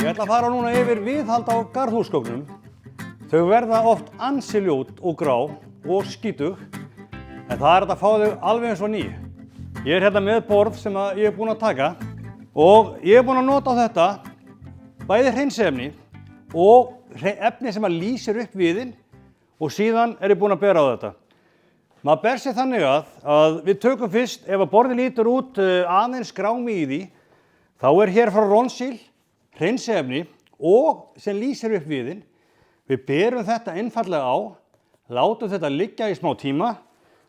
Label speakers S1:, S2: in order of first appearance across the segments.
S1: Ég ætla að fara núna yfir viðhald á garðhúsgögnum. Þau verða oft ansi ljót og grá og skítug, en það er hægt að fá þau alveg eins og ný. Ég er hérna með borð sem ég er búinn að taka og ég er búinn að nota á þetta bæði hreinsiefni og efni sem lýsir upp viðinn og síðan er ég búinn að bera á þetta. Maður ber sig þannig að við tökum fyrst, ef að borðið lítur út aðeins grámi í því, þá er hér frá Ronseal hreinsiefni og sem lýsir upp viðinn. Við berum þetta einfaldlega á, látum þetta liggja í smá tíma,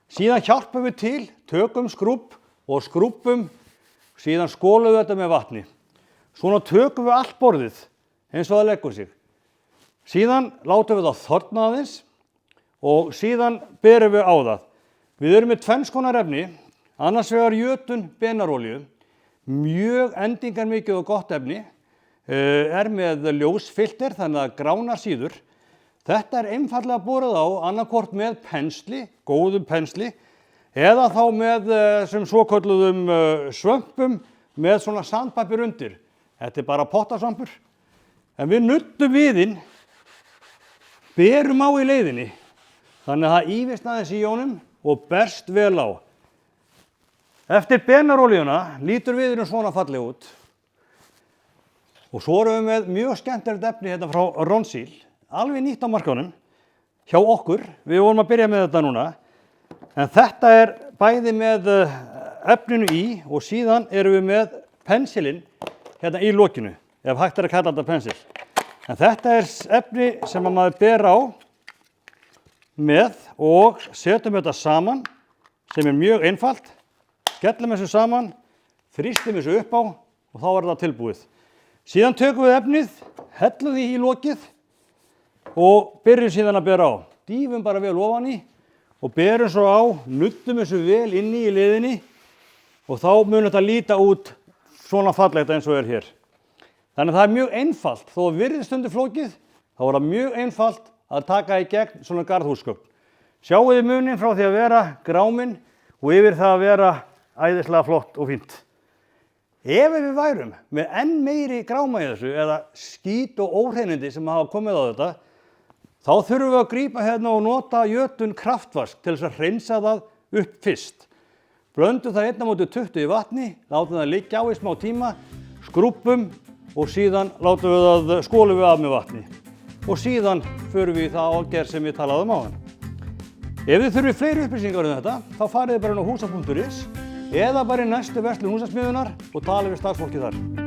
S1: síðan hjálpum við til, tökum skrúbb og skrúbbum, síðan skólum við þetta með vatni. Svona tökum við allt borðið eins og það leggur sig. Síðan látum við það þorna aðeins og síðan berum við á það. Við erum með tvenns konar efni, annars vegar jötun benarolíu, mjög endingarmikið og gott efni, er með ljósfilter þannig að gránar síður. Þetta er einfaldlega borið á annarkvort með pensli, góðum pensli, eða þá með sem svokölluðum svömpum með svona sandpapir undir. Þetta er bara pottasvampur. En við nuttum viðinn, berum á í leiðinni, þannig að það ívist aðeins í jónum og berst vel á. Eftir benarolíuna lítur viðurinn svona falleg út. Og svo erum við með mjög skemmtilegt efni hérna frá Ronseal, alveg nýtt á markaðnum, hjá okkur. Við vorum að byrja með þetta núna. En þetta er bæði með efninu í og síðan erum við með pensilinn hérna í lokinu, ef hægt er að kalla þetta pensil. En þetta er efni sem maður ber á með og setjum þetta saman, sem er mjög einfalt. Skellum þessu saman, þrýstum þessu upp á og þá er þetta tilbúið. Síðan tökum við efnið, hellum því í lokið og byrjum síðan að bera á. Dýfum bara vel ofan í og berum svo á, nuttum þessu vel inni í liðinni og þá mun þetta líta út svona fallegt eins og er hér. Þannig að það er mjög einfalt, þó að virðist stundum flókið, þá er það mjög einfalt að taka í gegn svona garðhúsgögn. Sjáu þið muninn frá því að vera gráminn og yfir það að vera æðislega flott og fínt. Ef við værum með enn meiri gráma í þessu eða skít og óhreinindi sem hafa komið á þetta, þá þurfum við að grípa hérna og nota jötun kraftvask til þess að hreinsa það upp fyrst. Blöndum það 1:20 í vatni, látum það liggja á í smá tíma, skrúbbum og síðan skólum við af með vatni. Og síðan förum við í það ágerð sem við talaðum á hann. Ef þið þurfið fleiri upplýsingar um þetta, þá farið bara inn á húsa.is eða bara í næstu verslun Húsasmiðjunnar og talið við starfsfólkið þar.